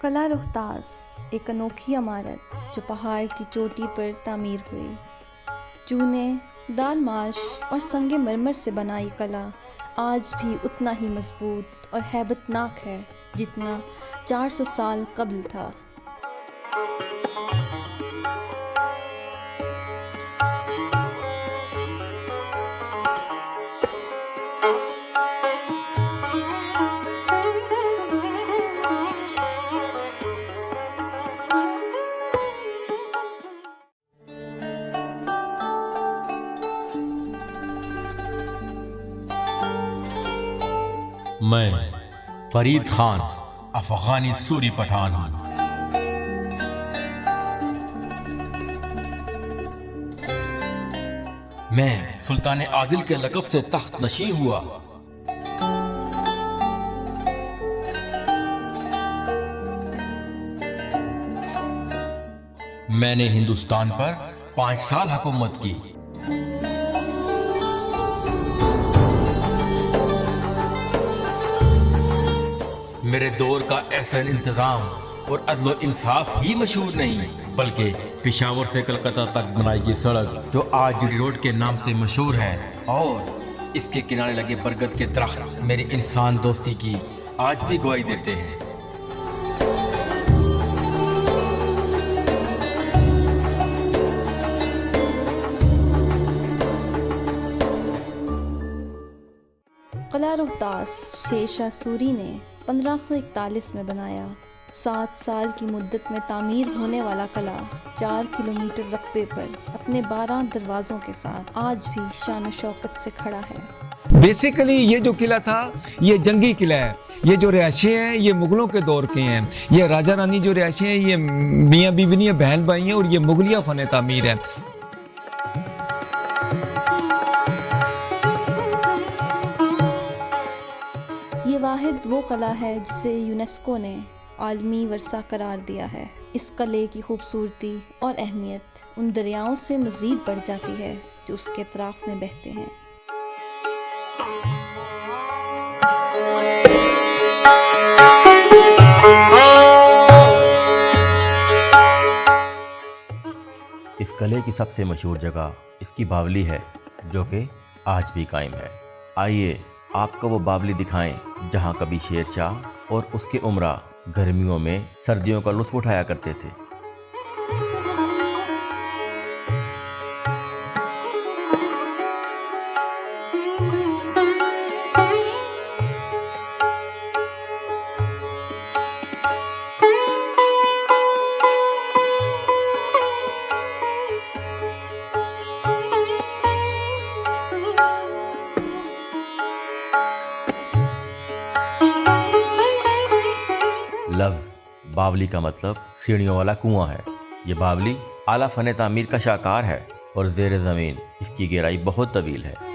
कला रोहतास एक अनोखी इमारत जो पहाड़ की चोटी पर तामीर हुई। चूने, दाल माश और संगे मरमर से बनाई कला आज भी उतना ही मजबूत और हैबतनाक है जितना 400 साल कबल था। मैं फरीद खान अफगानी सूरी पठान हूँ। मैं सुल्तान आदिल के लक़ब से तख्त नशी हुआ। मैंने हिंदुस्तान पर 5 साल हुकूमत की। मेरे दौर का एहसन इंतजाम और अदल और इंसाफ ही मशहूर नहीं, बल्कि पेशावर से कलकत्ता तक बनाई गई सड़क जो आज जीटी रोड के नाम से मशहूर है, और इसके किनारे लगे बरगद के दरख्त मेरी इंसान दोस्ती की आज भी गवाही देते हैं। कला रोहतास शेर शाह सूरी ने 1541 में बनाया। 7 साल की मुद्दत में तामीर होने वाला किला 4 किलोमीटर रकबे पर अपने 12 दरवाज़ों के साथ आज भी शान शौकत से खड़ा है। बेसिकली ये जो किला था ये जंगी किला है। ये जो रिहायशें हैं ये मुग़लों के दौर के हैं। ये राजा रानी जो रिहायशें हैं ये मियाँ बीवी हैं, बहन भाई हैं, और ये मुगलिया फ़न तामीर है। ये वाहिद वो कला है जिसे यूनेस्को ने आलमी वर्सा करार दिया है। इस किले की खूबसूरती और अहमियत उन दरियाओं से मज़ीद बढ़ जाती है जो उसके अतराफ में बहते हैं। इस किले की सबसे मशहूर जगह इसकी बावली है जो कि आज भी कायम है। आइए आपको वो बावली दिखाएं जहां कभी शेर शाह और उसके उमरा गर्मियों में सर्दियों का लुत्फ उठाया करते थे। लफ्ज़ बावली का मतलब सीढ़ियों वाला कुआं है। ये बावली आला फन तामीर का शाहकार है और ज़ेर ज़मीन इसकी गहराई बहुत तवील है।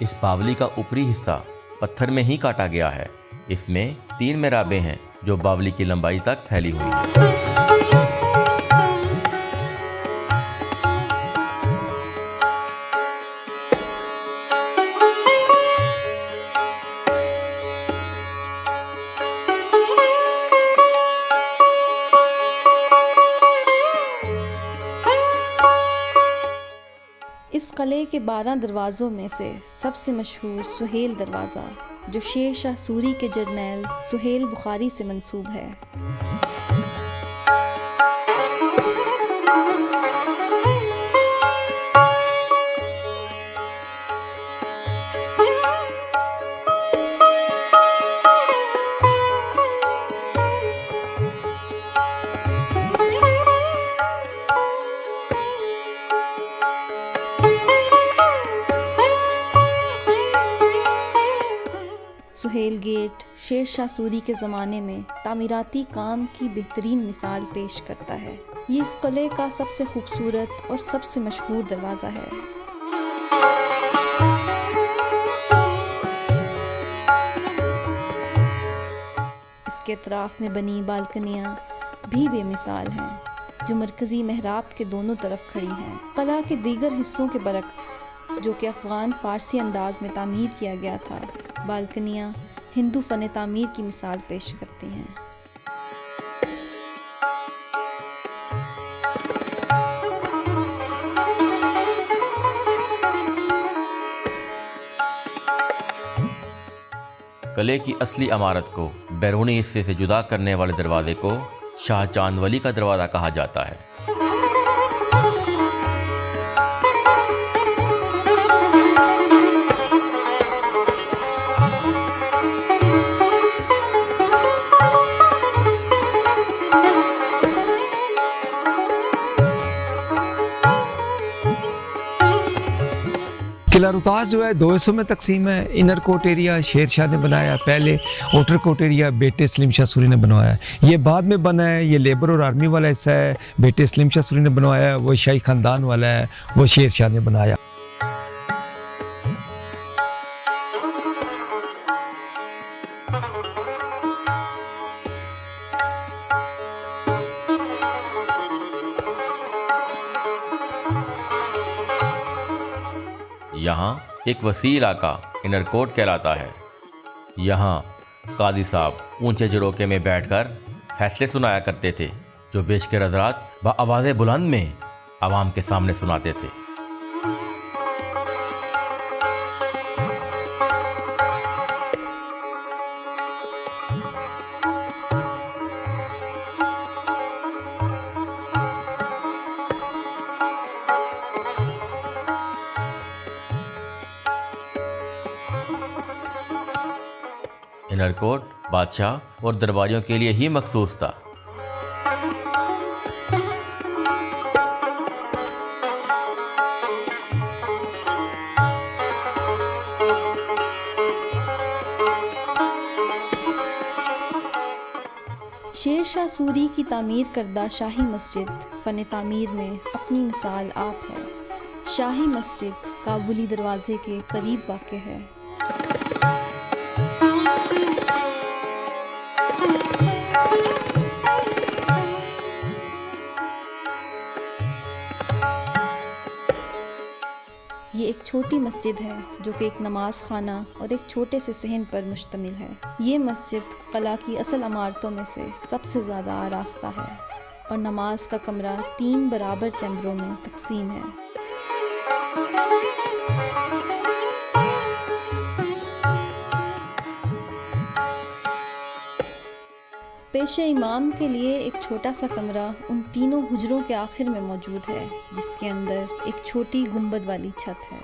इस बावली का ऊपरी हिस्सा पत्थर में ही काटा गया है। इसमें 3 मेहराबें हैं जो बावली की लंबाई तक फैली हुई हैं। इस किले के 12 दरवाज़ों में से सबसे मशहूर सुहेल दरवाज़ा जो शेर शाह सूरी के जर्नैल सुहेल बुखारी से मंसूब है। सोहेल गेट शेर शाह सूरी के ज़माने में तामीराती काम की बेहतरीन मिसाल पेश करता है। ये इस किले का सबसे खूबसूरत और सबसे मशहूर दरवाज़ा है। इसके अतराफ़ में बनी बालकनियाँ भी बेमिसाल हैं, जो मरकज़ी महराब के दोनों तरफ खड़ी हैं। कला के दीगर हिस्सों के बरक्स, जो कि अफ़गान फ़ारसी अंदाज में तामीर किया गया था, बालकनियाँ हिंदू फ़न तामीर की मिसाल पेश करती हैं। किले की असली इमारत को बैरूनी हिस्से से जुदा करने वाले दरवाजे को शाह चांद वली का दरवाज़ा कहा जाता है। किला रोहतास जो है 2 हिस्सों में तकसीम है। Inner coat area Sher Shah ने बनाया पहले, आउटर कोट एरिया बेटे सलीम शाह सूरी ने बनवाया। ये बाद में बना है, ये लेबर और आर्मी वाला हिस्सा है, बेटे सलीम शाह सूरी ने बनवाया। वो शाही ख़ानदान वाला है, वो शेर शाह ने बनाया। यहाँ एक वसी इलाका इनर कोट कहलाता है। यहाँ कादी साहब ऊंचे झरोके में बैठकर फैसले सुनाया करते थे, जो बेशकर हज़रात आवाज़ बुलंद में आवाम के सामने सुनाते थे। इनर कोट बादशाह और दरबारियों के लिए ही मखसूस था। शेर शाह सूरी की तामीर करदा शाही मस्जिद फ़न तामीर में अपनी मिसाल आप है। शाही मस्जिद काबुली दरवाज़े के करीब वाक़ है। ये एक छोटी मस्जिद है जो कि एक नमाज खाना और एक छोटे से सहन पर मुश्तमिल है। ये मस्जिद कला की असल इमारतों में से सबसे ज़्यादा आरास्ता है और नमाज का कमरा 3 बराबर चैम्बरों में तकसीम है। पेशे इमाम के लिए एक छोटा सा कमरा उन तीनों हुजरों के आखिर में मौजूद है, जिसके अंदर एक छोटी गुंबद वाली छत है।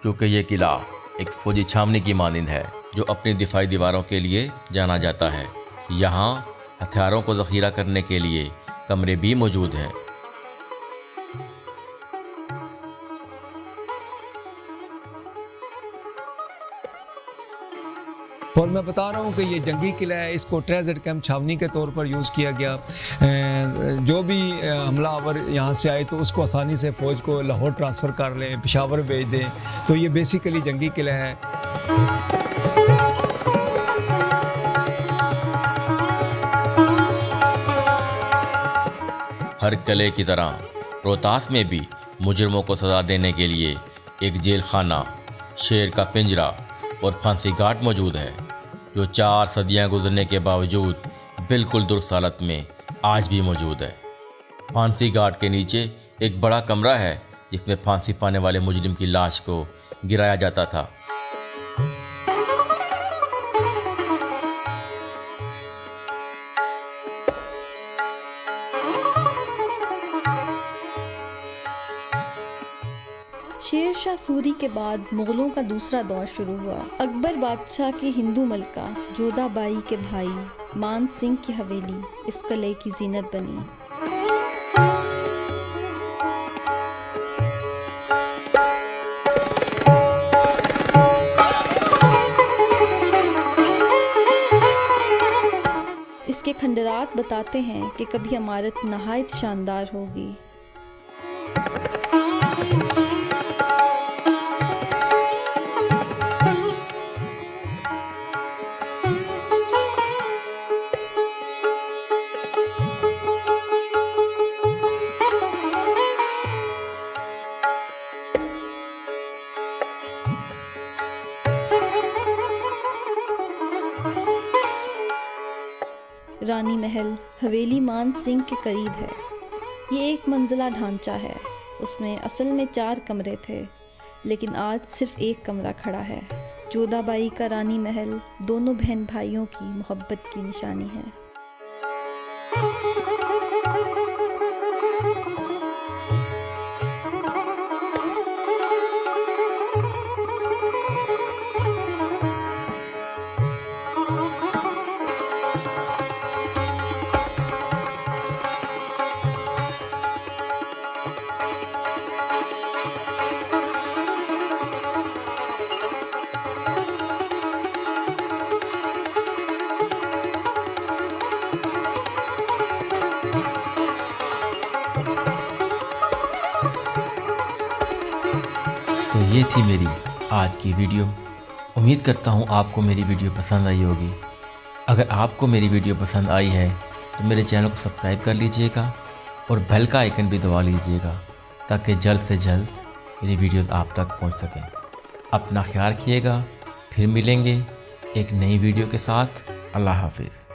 चूँकि ये किला एक फौजी छावनी की मानिंद है, जो अपनी दिफाई दीवारों के लिए जाना जाता है। यहाँ हथियारों को ज़ख़ीरा करने के लिए कमरे भी मौजूद हैं। और मैं बता रहा हूँ कि ये जंगी किला है, इसको ट्रेजर कैंप छावनी के तौर पर यूज़ किया गया। जो भी हमलावर यहाँ से आए तो उसको आसानी से फ़ौज को लाहौर ट्रांसफ़र कर लें, पेशावर भेज दें। तो ये बेसिकली जंगी किला है। हर किले की तरह रोहतास में भी मुजरमों को सज़ा देने के लिए एक जेल खाना, शेर का पिंजरा और फांसी घाट मौजूद है, जो 4 सदियां गुजरने के बावजूद बिल्कुल दुरुस्त हालत में आज भी मौजूद है। फांसी घाट के नीचे एक बड़ा कमरा है, जिसमें फांसी पाने वाले मुजरिम की लाश को गिराया जाता था। शेर शाह सूरी के बाद मुग़लों का दूसरा दौर शुरू हुआ। अकबर बादशाह की हिंदू मलका जोधा बाई के भाई मान सिंह की हवेली इस किले की जीनत बनी। इसके खंडरात बताते हैं कि कभी इमारत नहायत शानदार होगी। रानी महल हवेली मान सिंह के करीब है। ये एक मंजिला ढांचा है। उसमें असल में 4 कमरे थे, लेकिन आज सिर्फ एक कमरा खड़ा है। जोधाबाई का रानी महल दोनों बहन भाइयों की मोहब्बत की निशानी है। तो ये थी मेरी आज की वीडियो। उम्मीद करता हूँ आपको मेरी वीडियो पसंद आई होगी। अगर आपको मेरी वीडियो पसंद आई है तो मेरे चैनल को सब्सक्राइब कर लीजिएगा और बेल का आइकन भी दबा लीजिएगा, ताकि जल्द से जल्द मेरी वीडियोस आप तक पहुँच सकें। अपना ख्याल रखिएगा, फिर मिलेंगे एक नई वीडियो के साथ। अल्लाह हाफिज़।